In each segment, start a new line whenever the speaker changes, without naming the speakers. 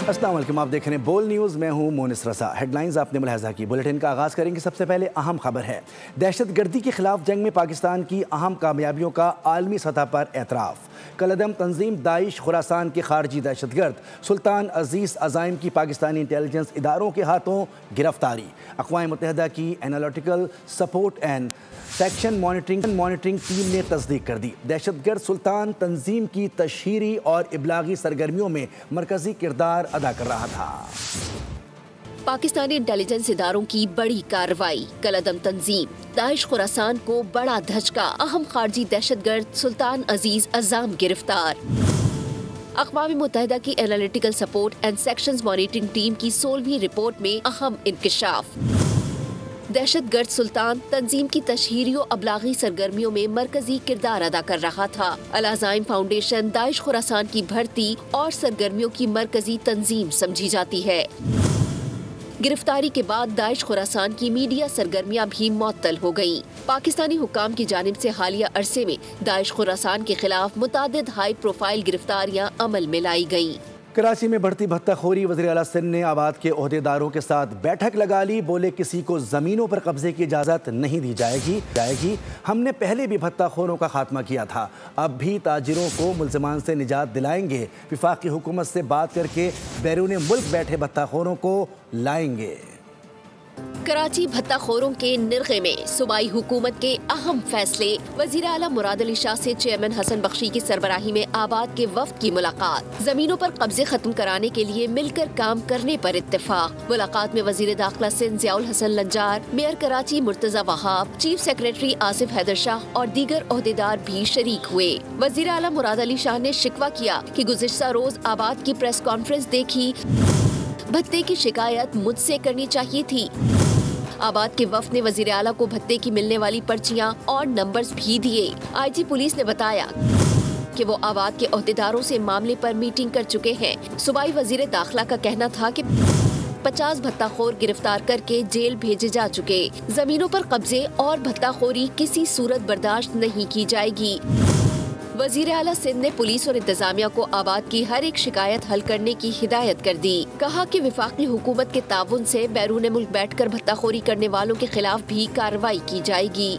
अस्सलाम वालेकुम, आप देख रहे हैं बोल न्यूज़। मैं हूं मोनिस रसा। हेडलाइंस आपने मुलाहजा की। बुलेटिन का आगाज़ करेंगे। सबसे पहले अहम खबर है, दहशतगर्दी के खिलाफ जंग में पाकिस्तान की अहम कामयाबियों का आलमी सतह पर एतराफ़। कलअदम तंजीम दाइश खुरासान के खारजी दहशतगर्द सुल्तान अजीज़ अज़ाइम की पाकिस्तानी इंटेलिजेंस इदारों के हाथों गिरफ्तारी। अक़वाम मुत्तहिदा की analytical support and section monitoring team ने तस्दीक कर दी, दहशतगर्द सुल्तान तंजीम की तशहीरी और इबलागी सरगर्मियों में मरकजी किरदार अदा कर रहा था।
पाकिस्तानी इंटेलिजेंस इदारों की बड़ी कार्रवाई। कलअदम तंजीम दाइश खुरासान को बड़ा धचका, अहम खारजी दहशतगर्द सुल्तान अजीज अज़ाम गिरफ्तार। अक़वाम मुत्तहिदा की analytical support and sections monitoring team की 16वीं रिपोर्ट में अहम इंकशाफ। दहशतगर्द सुल्तान तंजीम की तशहीरी और अबलागी सरगर्मियों में मरकजी किरदार अदा कर रहा था। अल-अज़ाइम फाउंडेशन दाइश खुरासान की भर्ती और सरगर्मियों की मरकजी तंजीम समझी जाती है। गिरफ्तारी के बाद दाइश खुरासान की मीडिया सरगर्मियां भी मुअत्तल हो गयीं। पाकिस्तानी हुक्काम की जानिब से हालिया अरसे में दाइश खुरासान के खिलाफ मुतादिद हाई प्रोफाइल गिरफ्तारियां अमल में लाई गयीं।
कराची में बढ़ती भत्ताखोरी, वज़ीर आला सिंध ने आबाद के ओहदेदारों के साथ बैठक लगा ली। बोले किसी को ज़मीनों पर कब्जे की इजाज़त नहीं दी जाएगी। हमने पहले भी भत्ताखोरों का खात्मा किया था, अब भी ताजिरों को मुल्ज़िमान से निजात दिलाएंगे। वफाकी हुकूमत से बात करके बैरून मुल्क बैठे भत्ताखोरों को लाएंगे।
कराची भत्ताखोरों के निर्गे में सूबाई हुकूमत के अहम फैसले। वज़ीर आला मुराद अली शाह से चेयरमैन हसन बख्शी की सरबराही में आबाद के वफ्द की मुलाकात। जमीनों पर कब्जे खत्म कराने के लिए मिलकर काम करने पर इत्तेफाक। मुलाकात में वज़ीर दाखिला Sindh Ziaul Hasan Lanjar, mayor Karachi Murtaza Wahab, chief secretary Asif Haider Shah और दीगर ओहदेदार भी शरीक हुए। वज़ीर आला मुराद अली शाह ने शिकवा किया कि गुज़िश्ता रोज आबाद की प्रेस कॉन्फ्रेंस देखी, भत्ते की शिकायत मुझसे करनी चाहिए थी। आबाद के वफ्द ने वज़ीर आला को भत्ते की मिलने वाली पर्चियां और नंबर्स भी दिए। आईजी पुलिस ने बताया कि वो आबाद के ओहदेदारों से मामले पर मीटिंग कर चुके हैं। सूबाई वज़ीर दाखिला का कहना था कि 50 भत्ताखोर गिरफ्तार करके जेल भेजे जा चुके। जमीनों पर कब्जे और भत्ताखोरी किसी सूरत बर्दाश्त नहीं की जाएगी। वज़ीर आला सिंध ने पुलिस और इंतजामिया को आबाद की हर एक शिकायत हल करने की हिदायत कर दी। कहा कि वफाकी हुकूमत के ताउन से बैरून मुल्क बैठकर भत्ताखोरी करने वालों के खिलाफ भी कार्रवाई की जाएगी।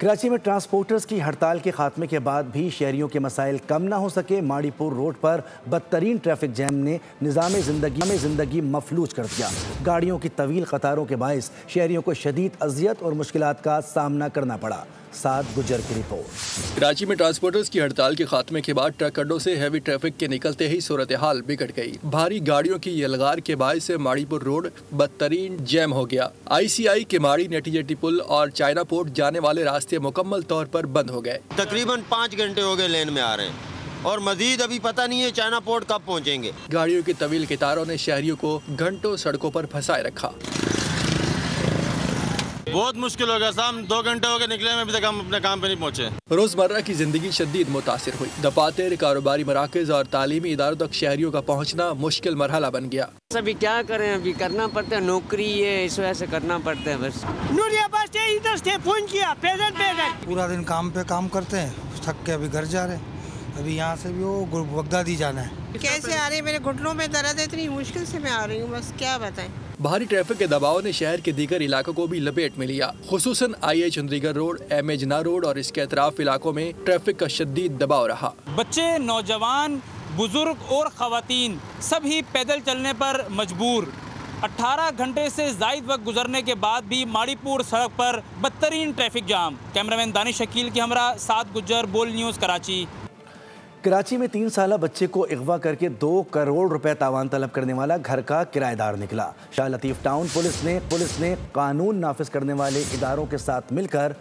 कराची में ट्रांसपोर्टर्स की हड़ताल के खात्मे के बाद भी शहरियों के मसाइल कम न हो सके। माड़ीपुर रोड पर बदतरीन ट्रैफिक जैम ने निज़ाम जिंदगी मफलूज कर दिया। गाड़ियों की तवील कतारों के बायस शहरियों को शदीद अजियत और मुश्किलात का सामना करना पड़ा। साद गुजर की रिपोर्ट।
कराची में ट्रांसपोर्टर्स की हड़ताल के खात्मे के बाद ट्रक अड्डों से हैवी ट्रैफिक के निकलते ही सूरत हाल बिगड़ गई। भारी गाड़ियों की यलगार के बायस से माड़ीपुर रोड बदतरीन जैम हो गया। ICI के माड़ी नेटी पुल और चाइना पोर्ट जाने वाले रास्ते मुकम्मल तौर पर बंद हो गए।
तकरीबन 5 घंटे हो गए लेन में आ रहे हैं और मजीद अभी पता नहीं है चाइना पोर्ट कब पहुँचेंगे।
गाड़ियों की तवील कतारों ने शहरियों को घंटों सड़कों पर फंसाए रखा।
बहुत मुश्किल हो गया साहब, 2 घंटे हो गए निकले में, अभी तक हम अपने काम पे नहीं पहुँचे।
रोजमर्रा की जिंदगी शदीद मुतासिर हुई। दफातर, कारोबारी मराकज और तालीमी इदारों तक शहरियों का पहुँचना मुश्किल मरहला बन गया।
अभी क्या करें, अभी करना पड़ता है, नौकरी है, इस वजह से करना पड़ता है। बस
इधर से फोन किया, पैदल
पूरा दिन काम पे काम करते हैं, थक के अभी घर जा रहे हैं। अभी यहाँ से भी वो बगदादी जाना है।
कैसे आ रही है, मेरे घुटनों में दर्द है, इतनी मुश्किल से मैं आ रही हूँ, बस क्या बताएं।
भारी ट्रैफिक के दबाव ने शहर के दीगर इलाकों को भी लपेट में लिया। खुसूसन IA चंद्रीगढ़ रोड, MA जिन्ना रोड और इसके अतराफ इलाकों में ट्रैफिक का शदीद दबाव रहा।
बच्चे, नौजवान, बुजुर्ग और खवातीन सभी पैदल चलने पर मजबूर। 18 घंटे से जायद वक्त गुजरने के बाद भी माड़ीपुर सड़क पर बदतरीन traffic jam. Cameraman Danish Shakeel की हमरा साद गुज्जर, बोल न्यूज़ कराची।
कराची में 3 साला बच्चे को अगवा करके 2 करोड़ रुपए तावान तलब करने वाला घर का किराएदार निकला। शाह लतीफ़ टाउन पुलिस ने कानून नाफिज करने वाले इदारों के साथ मिलकर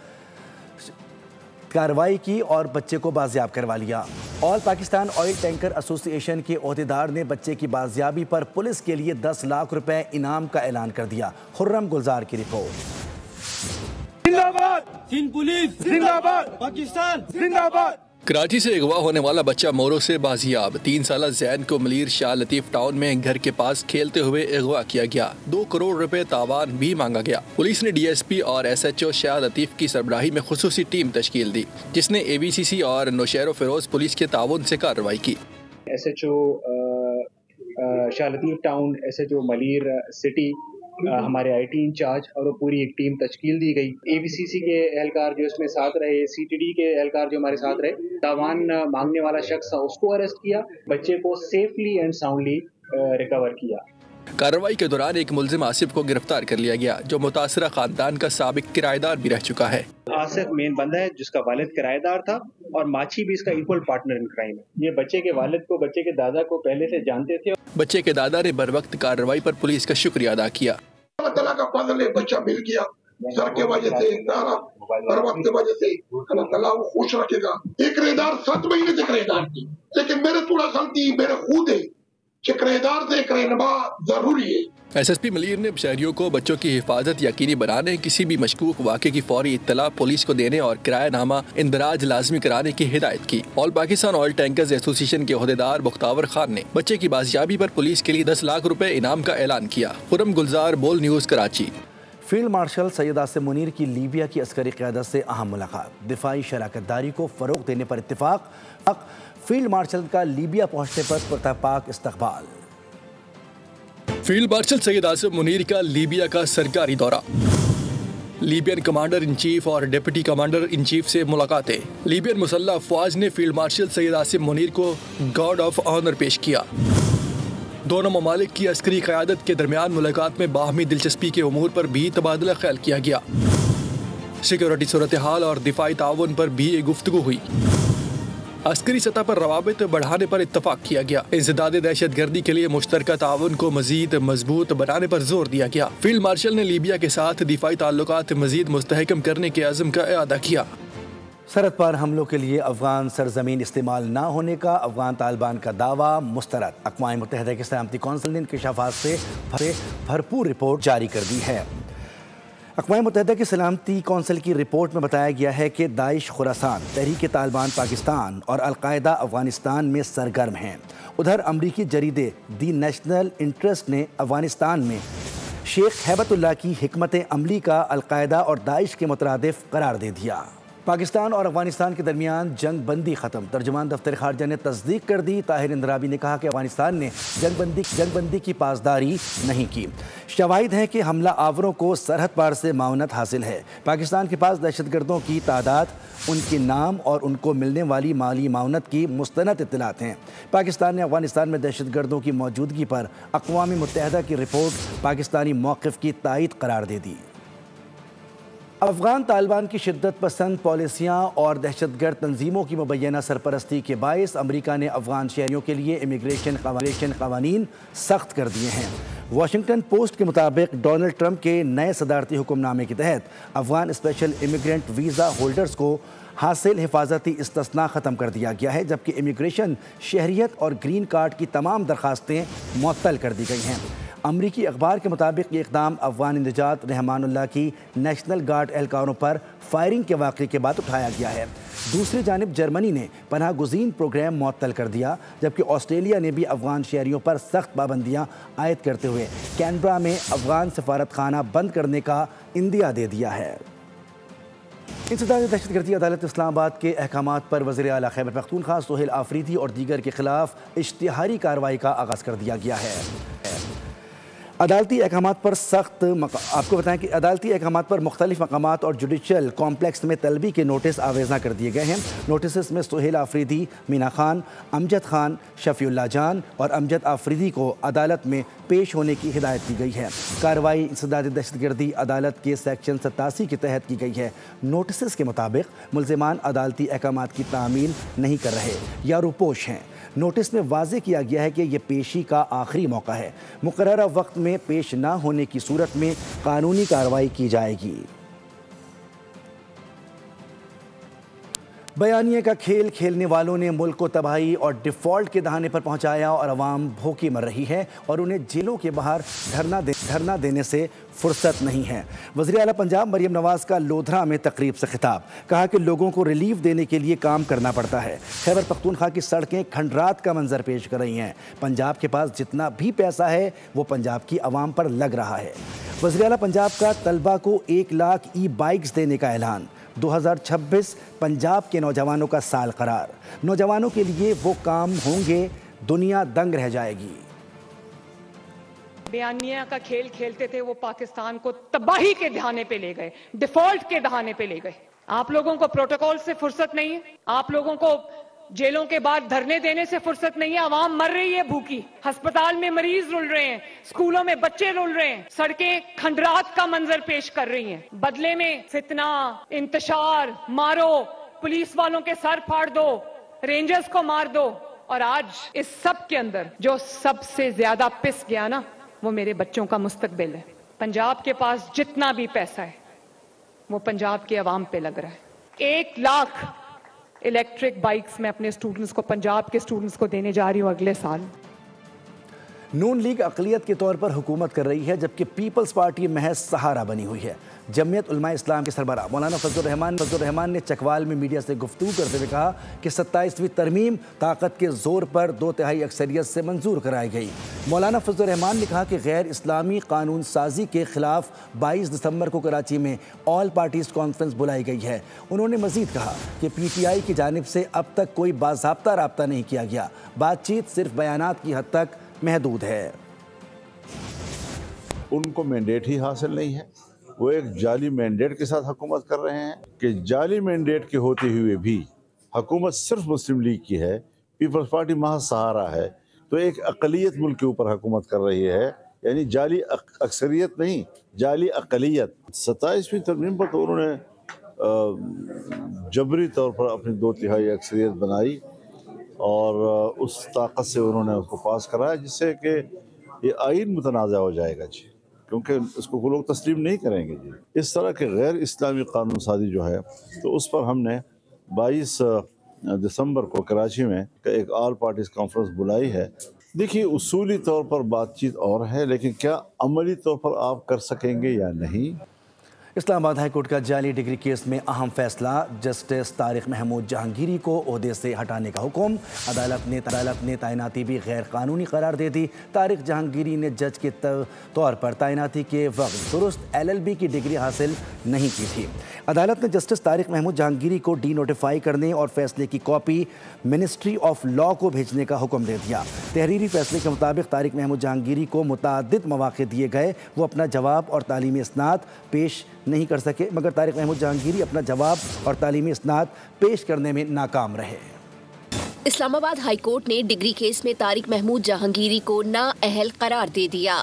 कार्रवाई की और बच्चे को बाजियाब करवा लिया। All Pakistan oil tanker association के ओहदेदार ने बच्चे की बाजियाबी पर पुलिस के लिए 10 लाख रुपए इनाम का ऐलान कर दिया। खुर्रम गुलजार की रिपोर्ट।
जिंदाबाद सिंध पुलिस, जिंदाबाद पाकिस्तान, जिंदाबाद।
कराची से अगवा होने वाला बच्चा मोरों से बाजियाब। 3 साला जैन को मलीर शाह लतीफ टाउन में घर के पास खेलते हुए अगवा किया गया। 2 करोड़ रुपए तावान भी मांगा गया। पुलिस ने DSP और SHO शाह लतीफ की सरबराही में खुसूसी टीम तश्कील दी, जिसने ABCC और नौशेरो फिरोज पुलिस के ताउन से कार्रवाई की।
SHO Shah Latif town SHO Malir city, हमारे IT इंचार्ज और वो पूरी एक टीम तश्कील दी गई। ABCC के एहलकार जो इसमें साथ रहे, CTD के एहलकार जो हमारे साथ रहे, तावान मांगने वाला शख्स था उसको अरेस्ट किया, बच्चे को सेफली एंड साउंडली रिकवर किया।
कार्रवाई के दौरान एक मुल्जिम आसिफ को गिरफ्तार कर लिया गया, जो मुतासरा खानदान का साबिक किराएदार भी रह चुका है।
आसिफ मेन बंदा है जिसका वालिद किराएदार था और माची भी इसका इक्वल पार्टनर इन क्राइम है। ये बच्चे के वालिद को, बच्चे के दादा को पहले से जानते थे।
बच्चे के दादा ने बरवक्त कार्रवाई पर पुलिस का शुक्रिया अदा किया।
अल्लाह ताला का फजल है, बच्चा मिल गया। सर के वजह से, बरवक्त के वजह से अल्लाह ताला वो खुश रखेगा। एक किराएदार 7 महीने से किराएदार थी, लेकिन मेरे थोड़ा गलती मेरे खुद है कि किराएदार से किराएनवा जरूरी है।
SSP मलीर ने शहरियों को बच्चों की हिफाजत यकीनी बनाने, किसी भी मशकूक वाक़े की फौरी इत्तला पुलिस को देने और किरायानामा इंदराज लाजमी कराने की हिदायत की। All Pakistan oil tankers association के अहदेदार मुख्तावर खान ने बच्चे की बाजियाबी पर पुलिस के लिए 10 लाख रुपए इनाम का ऐलान किया। खुरम गुलजार, बोल news, Karachi.
Field marshal Syed Asim Munir की लीबिया की अस्करी क़यादत से अहम मुलाकात, दिफाई शराकतदारी को फ़रोग़ देने पर इत्तिफ़ाक़। फील्ड मार्शल का लीबिया पहुँचने पर पुरतपाक इस्तक़बाल।
फील्ड मार्शल सैयद आसिम मुनीर का लीबिया का सरकारी दौरा, लीबियन कमांडर इन चीफ और डिप्टी कमांडर इन चीफ से मुलाकातें। लीबियन मुसल्लह अफवाज ने फील्ड मार्शल सैयद आसिम मुनीर को गार्ड ऑफ ऑनर पेश किया। दोनों ममालिक की अस्करी क़यादत के दरमियान मुलाकात में बाहमी दिलचस्पी के उमूर पर भी तबादला ख्याल किया गया। सिक्योरिटी सूरत हाल और दिफाई ताउन पर भी एक गुफ्तगू हुई। अस्करी सतह पर रवाबित बढ़ाने पर इत्तफाक किया गया। इंसदाद दहशत गर्दी के लिए मुश्तरका ताउन को मजीद मजबूत बनाने पर जोर दिया गया। फील्ड मार्शल ने लीबिया के साथ दिफाई ताल्लुकात मजीद मुस्तहकम करने के अज़्म का इआदा किया।
सरहद पर हमलों के लिए अफगान सरजमीन इस्तेमाल न होने का अफगान तालिबान का दावा मुस्तरद। अक़वाम मुत्तहिदा की सलामती कौंसिल ने इंकशाफात से भरपूर रिपोर्ट जारी कर दी है। अक़वाम मुत्तहिदा की सलामती कौंसिल की रिपोर्ट में बताया गया है कि दाइश खुरासान, तहरीक तालिबान पाकिस्तान और अल-कायदा अफ़गानिस्तान में सरगर्म हैं। उधर अमरीकी जरीदे दी नेशनल इंटरेस्ट ने अफ़गानिस्तान में शेख हैबतुल्लाह की हिकमत अमली का अल-कायदा और दाइश के मुतरादिफ करार दे दिया। पाकिस्तान और अफगानिस्तान के दरमियान जंग बंदी ख़त्म, तर्जुमान दफ्तर खारजा ने तस्दीक कर दी। ताहिर इंदराबी ने कहा कि अफगानिस्तान ने जंग बंदी की पासदारी नहीं की। शवाहिद हैं कि हमला आवरों को सरहद पार से माउनत हासिल है। पाकिस्तान के पास दहशतगर्दों की तादाद, उनके नाम और उनको मिलने वाली माली माउनत की मुस्तनद इत्तलात हैं। पाकिस्तान ने अफगानिस्तान में दहशतगर्दों की मौजूदगी पर अक़वाम मुत्तहिदा की रिपोर्ट पाकिस्तानी मौक़िफ़ की तायद करार दे दी। अफगान तालिबान की शिद्दत पसंद पॉलिसियाँ और दहशतगर्द तंजीमों की मुबैना सरपरस्ती के बायस अमरीका ने अफगान शहरियों के लिए इमिग्रेशन क़वानीन सख्त कर दिए हैं। वाशिंगटन पोस्ट के मुताबिक डोनाल्ड ट्रंप के नए सदारती हुक्मनामे के तहत Afghan special immigrant visa holders को हासिल हिफाजती इस्तिस्ना ख़त्म कर दिया गया है, जबकि इमिग्रेशन, शहरियत और ग्रीन कार्ड की तमाम दरखास्तें मुअत्तल कर दी गई हैं। अमरीकी अखबार के मुताबिक ये इक़दाम अफगान निजात रहमानुल्लाह की नेशनल गार्ड एहलकारों पर फायरिंग के वाक़े के बाद उठाया गया है। दूसरी जानिब जर्मनी ने पनाह गुज़ीन प्रोग्राम मुअत्तल कर दिया, जबकि ऑस्ट्रेलिया ने भी अफगान शहरियों पर सख्त पाबंदियाँ आयद करते हुए कैनबरा में अफगान सफारत खाना बंद करने का इंदिया दे दिया है। इंसदाद दहशतगर्दी अदालत इस्लामाबाद के अहकामात पर वज़ीर आला खैबर पख्तूनख्वा सोहेल आफरीदी और दीगर के खिलाफ इश्तिहारी कार्रवाई का आगाज़ कर दिया गया है। अदालती अहकामात पर आपको बताएं कि अदालती अहकामात पर मुख्तलिफ मकामात और जुडिशल कॉम्प्लेक्स में तलबी के नोटिस आवेज़ा कर दिए गए हैं। नोटिस में सोहेल आफरीदी, मीना खान, अमजद खान, शफीउल्लाह जान और अमजद आफरीदी को अदालत में पेश होने की हिदायत दी गई है। कार्रवाई इंसदाद दहशतगर्दी अदालत के सेक्शन 87 के तहत की गई है। नोटिस के मुताबिक मुल्ज़िमान अदालती अहकामात की तामील नहीं कर रहे या रुपोश हैं। नोटिस में वाज़े किया गया है कि यह पेशी का आखिरी मौका है। मुकर्ररा वक्त में पेश न होने की सूरत में कानूनी कार्रवाई की जाएगी। बयानिए का खेल खेलने वालों ने मुल्क को तबाही और डिफ़ॉल्ट के दहाने पर पहुंचाया और अवाम भूखी मर रही है और उन्हें जेलों के बाहर धरना देने से फुर्सत नहीं है। वज़ीर आला पंजाब मरियम नवाज़ का लोधरा में तकरीब से खिताब, कहा कि लोगों को रिलीफ देने के लिए काम करना पड़ता है। खैबर पख्तूनख्वा की सड़कें खंडरात का मंजर पेश कर रही हैं। पंजाब के पास जितना भी पैसा है वो पंजाब की आवाम पर लग रहा है। वज़ीर आला पंजाब का तलबा को 1 लाख ई-बाइक्स देने का ऐलान। 2026 पंजाब के नौजवानों का साल करार। नौजवानों के लिए वो काम होंगे, दुनिया दंग रह जाएगी।
बयानिया का खेल खेलते थे वो पाकिस्तान को तबाही के दहाने पे ले गए, डिफॉल्ट के दहाने पे ले गए। आप लोगों को प्रोटोकॉल से फुर्सत नहीं है, आप लोगों को जेलों के बाद धरने देने से फुर्सत नहीं है। आवाम मर रही है भूखी, अस्पताल में मरीज रुल रहे हैं, स्कूलों में बच्चे रुल रहे हैं, सड़कें खंडरात का मंजर पेश कर रही हैं। बदले में फितना, इंतशार, मारो, पुलिस वालों के सर फाड़ दो, रेंजर्स को मार दो। और आज इस सब के अंदर जो सबसे ज्यादा पिस गया ना, वो मेरे बच्चों का मुस्तकबिल है। पंजाब के पास जितना भी पैसा है वो पंजाब के अवाम पे लग रहा है। 1 लाख इलेक्ट्रिक बाइक्स मैं अपने स्टूडेंट्स को, पंजाब के स्टूडेंट्स को देने जा रही हूँ अगले साल।
नून लीग अक़लियत के तौर पर हुकूमत कर रही है, जबकि पीपल्स पार्टी महज सहारा बनी हुई है। जमीयत उलमा इस्लाम के सरबराह मौलाना फजलुर रहमान ने चकवाल में मीडिया से गुफ्तगू करते हुए कहा कि 27वीं तरमीम ताकत के जोर पर 2/3 अक्सरियत से मंजूर कराई गई। मौलाना फजलुर रहमान ने कहा कि गैर इस्लामी कानून साजी के खिलाफ 22 दिसंबर को कराची में ऑल पार्टीज कॉन्फ्रेंस बुलाई गई है। उन्होंने मजीद कहा कि PTI की जानिब से अब तक कोई बाज़ाब्ता राब्ता नहीं किया गया, बातचीत सिर्फ बयानात की हद तक महदूद है।
उनको मैंडेट ही हासिल नहीं है, वो एक जाली मैंडेट के साथ हुकूमत कर रहे हैं कि जाली मैंडेट के होते हुए भी हुकूमत सिर्फ मुस्लिम लीग की है, पीपल्स पार्टी महज सहारा है। तो एक अक़लियत मुल्क के ऊपर हुकूमत कर रही है, यानी जाली अक्सरियत नहीं, जाली अक़लियत। 27वीं तरमीम पर तो उन्होंने जबरी तौर पर अपनी 2/3 अक्सरियत बनाई और उस ताकत से उन्होंने उसको पास कराया, जिससे कि ये आइन मुतनाज़ा हो जाएगा जी, क्योंकि इसको लोग तस्लीम नहीं करेंगे जी। इस तरह के गैर इस्लामी कानून साजी जो है, तो उस पर हमने 22 दिसंबर को कराची में एक ऑल पार्टीज कॉन्फ्रेंस बुलाई है। देखिए, उसूली तौर पर बातचीत और है, लेकिन क्या अमली तौर पर आप कर सकेंगे या नहीं।
इस्लामाबाद हाई कोर्ट का जाली डिग्री केस में अहम फैसला, जस्टिस तारिक महमूद जहांगीरी को ओहदे से हटाने का हुक्म। अदालत ने तैनाती भी गैर कानूनी करार दे दी। तारिक जहांगीरी ने जज के तौर पर तैनाती के वक्त दुरुस्त LLB की डिग्री हासिल नहीं की थी। अदालत ने जस्टिस तारिक महमूद जहांगीरी को डीनोटिफाई करने और फैसले की कॉपी मिनिस्ट्री ऑफ लॉ को भेजने का हुक्म दे दिया। तहरीरी फैसले के मुताबिक तारिक महमूद जहांगीरी को मुतअद्दिद मौक़े दिए गए, वो अपना जवाब और तालीमी इसनाद पेश नहीं कर सके, मगर तारिक महमूद जहांगीरी अपना जवाब और तालीमी इसनाद पेश करने में नाकाम रहे।
इस्लामाबाद हाई कोर्ट ने डिग्री केस में तारिक महमूद जहांगीरी को नाअहल करार दे दिया।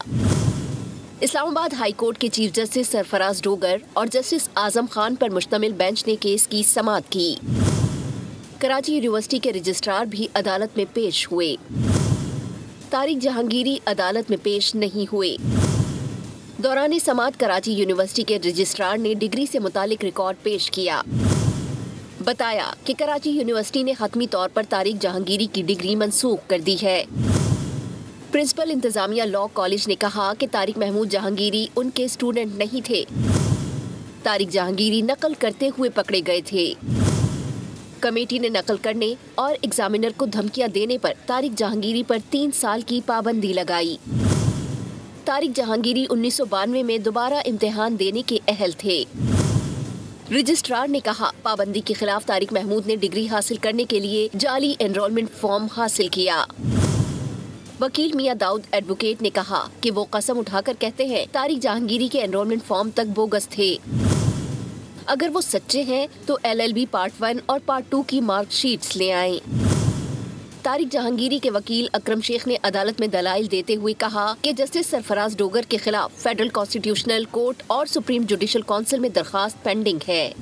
इस्लामाबाद हाई कोर्ट के चीफ जस्टिस सरफराज डोगर और जस्टिस आजम खान पर मुश्तमिल बेंच ने केस की समाअत की। कराची यूनिवर्सिटी के रजिस्ट्रार भी अदालत में पेश हुए। तारिक जहांगीरी अदालत में पेश नहीं हुए। दौरान समाअत कराची यूनिवर्सिटी के रजिस्ट्रार ने डिग्री से मुतालिक रिकॉर्ड पेश किया। बताया कि कराची यूनिवर्सिटी ने हतमी तौर पर तारिक जहांगीरी की डिग्री मंसूख कर दी है। प्रिंसिपल इंतजामिया लॉ कॉलेज ने कहा कि तारिक महमूद जहांगीरी उनके स्टूडेंट नहीं थे। तारिक जहांगीरी नकल करते हुए पकड़े गए थे। कमेटी ने नकल करने और एग्जामिनर को धमकियां देने पर तारिक जहांगीरी पर 3 साल की पाबंदी लगाई। तारिक जहांगीरी 1992 में दोबारा इम्तिहान देने के अहल थे। रजिस्ट्रार ने कहा, पाबंदी के खिलाफ तारिक महमूद ने डिग्री हासिल करने के लिए जाली एनरोलमेंट फॉर्म हासिल किया। वकील मियां दाऊद एडवोकेट ने कहा कि वो कसम उठाकर कहते हैं तारिक जहांगीरी के एनरोलमेंट फॉर्म तक बोगस थे। अगर वो सच्चे हैं तो LLB पार्ट 1 और पार्ट 2 की मार्कशीट्स ले आएं। तारिक जहांगीरी के वकील अकरम शेख ने अदालत में दलाइल देते हुए कहा कि जस्टिस सरफराज डोगर के खिलाफ फेडरल कॉन्स्टिट्यूशनल कोर्ट और सुप्रीम जुडिशल काउंसिल में दरखास्त पेंडिंग है,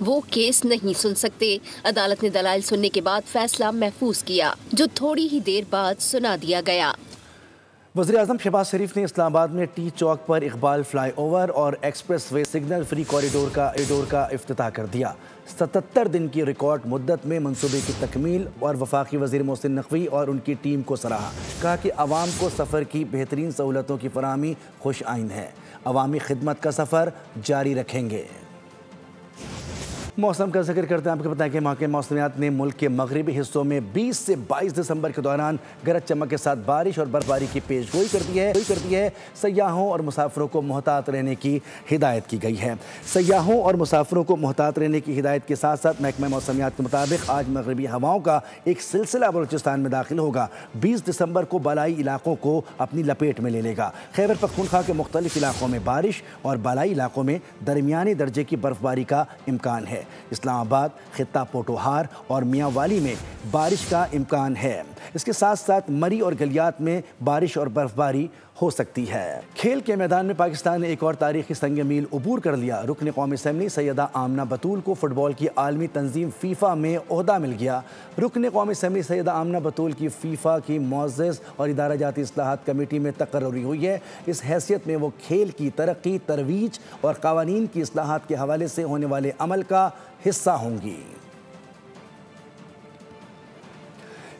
वो केस नहीं सुन सकते। अदालत ने दलाइल सुनने के बाद फैसला महफूज किया, जो थोड़ी ही देर बाद सुना दिया गया।
वज़ीर-ए-आज़म शहबाज शरीफ ने इस्लामाबाद में टी चौक पर इकबाल फ्लाईओवर और express way signal free corridor का इफ्तिताह कर दिया। 77 दिन की रिकॉर्ड मुद्दत में मंसूबे की तकमील और वफाकी वज़ीर मोहसिन नकवी और उनकी टीम को सराहा। कहा कि आवाम को सफ़र की बेहतरीन सहूलतों की फराहमी खुश आइंद है। अवामी खिदमत का सफ़र जारी रखेंगे। मौसम का जिक्र करते हैं, आपको पता है कि महकमे मौसमियात ने मुल्क के मगरबी हिस्सों में 20 से 22 दिसंबर के दौरान गरज चमक के साथ बारिश और बर्फबारी की पेशगोई करती है। सयाहों और मुसाफिरों को मोहतात रहने की हिदायत की गई है। सयाहों और मुसाफिरों को मोहतात रहने की हिदायत के साथ साथ महकमे मौसमियात के मुताबिक आज मगरबी हवाओं का एक सिलसिला बलूचिस्तान में दाखिल होगा। 20 दिसंबर को बालाई इलाकों को अपनी लपेट में ले लेगा। खैबर पख्तूनख्वा के मुख्तलिफ इलाकों में बारिश और बालाई इलाकों में दरमियाने दर्जे की बर्फबारी का इम्कान है। इस्लामाबाद, खित्ता पोटोहार और मियांवाली में बारिश का इम्कान है। इसके साथ साथ मरी और गलियात में बारिश और बर्फबारी हो सकती है। खेल के मैदान में पाकिस्तान ने एक और तारीखी संग मील उबूर कर लिया। रुकन कौमी असम्बली सैयदा आमना बतूल को फुटबॉल की आलमी तंजीम फीफा में ओहदा मिल गया। रुकन कौमी असम्बली सैयदा आमना बतूल की फीफा की मुअज़्ज़ज़ और इदारा जाती इस्लाहात कमेटी में तकर्री हुई है। इस हैसियत में वो खेल की तरक्की, तरवीज और क़वानीन की इस्लाहात के हवाले से होने वाले अमल का हिस्सा होंगी।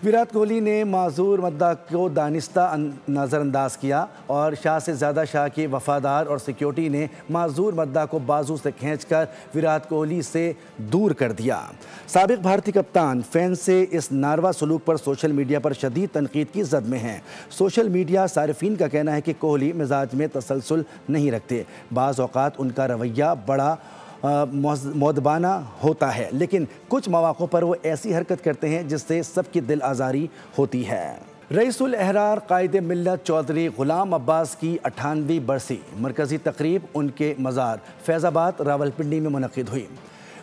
विराट कोहली ने माजूर मद्दा को दानिस्ता नज़रअंदाज किया और शाह से ज़्यादा शाह के वफादार और सिक्योरिटी ने माजूर मद्दा को बाजू से खींचकर विराट कोहली से दूर कर दिया। साबिक भारतीय कप्तान फैन से इस नारवा सलूक पर सोशल मीडिया पर शदीद तनकीद की जद में हैं। सोशल मीडिया सारिफीन का कहना है कि कोहली मिजाज में तसलसल नहीं रखते। बाज़ औक़ात उनका रवैया बड़ा मौदबाना होता है, लेकिन कुछ मौक़ों पर वो ऐसी हरकत करते हैं जिससे सबकी दिल आज़ारी होती है। रईसुल अहरार कायदे मिल्लत चौधरी ग़ुलाम अब्बास की 98वीं बरसी मरकज़ी तकरीब उनके मज़ार फैज़ाबाद रावलपिंडी में मुनक़िद हुई।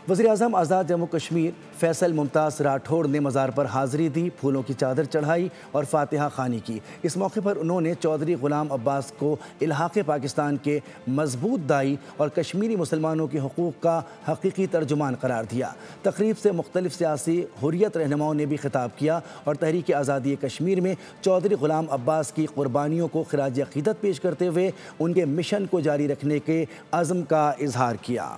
वज़ीर-ए-आज़म आज़ाद जम्मू कश्मीर फैसल मुमताज़ राठौड़ ने मज़ार पर हाज़िरी दी, फूलों की चादर चढ़ाई और फातिहा ख़ानी की। इस मौके पर उन्होंने चौधरी ग़ुलाम अब्बास को इल्हाक़े पाकिस्तान के मजबूत दाई और कश्मीरी मुसलमानों के हकूक़ का हकीकी तर्जुमान करार दिया। तकरीब से मुख्तलिफ सियासी हुर्रियत रहनुमाओं ने भी खिताब किया और तहरीक आज़ादी कश्मीर में चौधरी ग़ुलाम अब्बास की क़ुरबानियों को ख़िराज अक़ीदत पेश करते हुए उनके मिशन को जारी रखने के अज़्म का इजहार किया।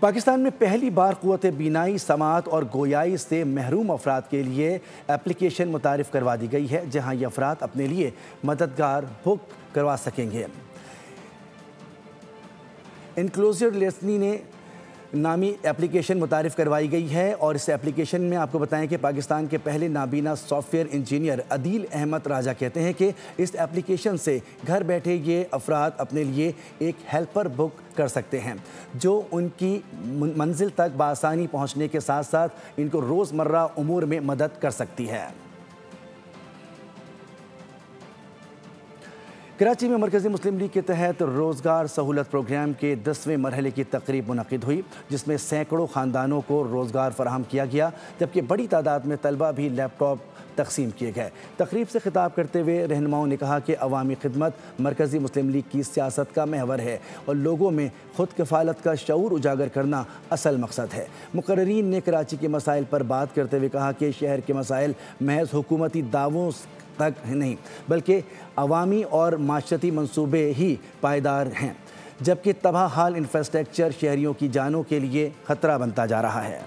पाकिस्तान में पहली बार क़ुव्वत बीनाई, समाअत और गोयाई से महरूम अफराद के लिए एप्लीकेशन मुतारिफ़ करवा दी गई है, जहां ये अफराद अपने लिए मददगार बुक करवा सकेंगे। इंक्लूसिव लिसनिंग ने नामी एप्लीकेशन मुतारिफ़ करवाई गई है और इस एप्लीकेशन में आपको बताएं कि पाकिस्तान के पहले नाबीना सॉफ्टवेयर इंजीनियर अदील अहमद राजा कहते हैं कि इस एप्लीकेशन से घर बैठे ये अफराद अपने लिए एक हेल्पर बुक कर सकते हैं जो उनकी मंजिल तक बआसानी पहुंचने के साथ साथ इनको रोज़मर्रा उमूर में मदद कर सकती है। कराची में मरकज़ी मुस्लिम लीग के तहत रोज़गार सहूलत प्रोग्राम के 10वें मरहले की तकरीब मुनक़िद हुई, जिसमें सैकड़ों ख़ानदानों को रोज़गार फराहम किया गया, जबकि बड़ी तादाद में तलबा भी लैपटॉप तकसीम किए गए। तकरीब से खिताब करते हुए रहनुमाओं ने कहा कि अवामी खिदमत मरकज़ी मुस्लिम लीग की सियासत का महवर है और लोगों में खुद कफ़ालत का शऊर उजागर करना असल मकसद है। मुकर्रीन ने कराची के मसाइल पर बात करते हुए कहा कि शहर के मसाइल महज हुकूमती दावों तक नहीं बल्कि अवामी और माशरती मंसूबे ही पायदार हैं, जबकि तबाह हाल इंफ्रास्ट्रक्चर शहरियों की जानों के लिए ख़तरा बनता जा रहा है।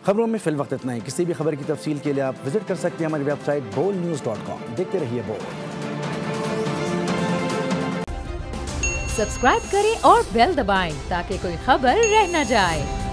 खबरों में फिल वक्त इतना ही। किसी भी खबर की तफसील के लिए आप विजिट कर सकते हैं हमारी वेबसाइट bolnews.com। देखते रहिए बोल।
सब्सक्राइब करें और बेल दबाएं ताकि कोई खबर रह न जाए।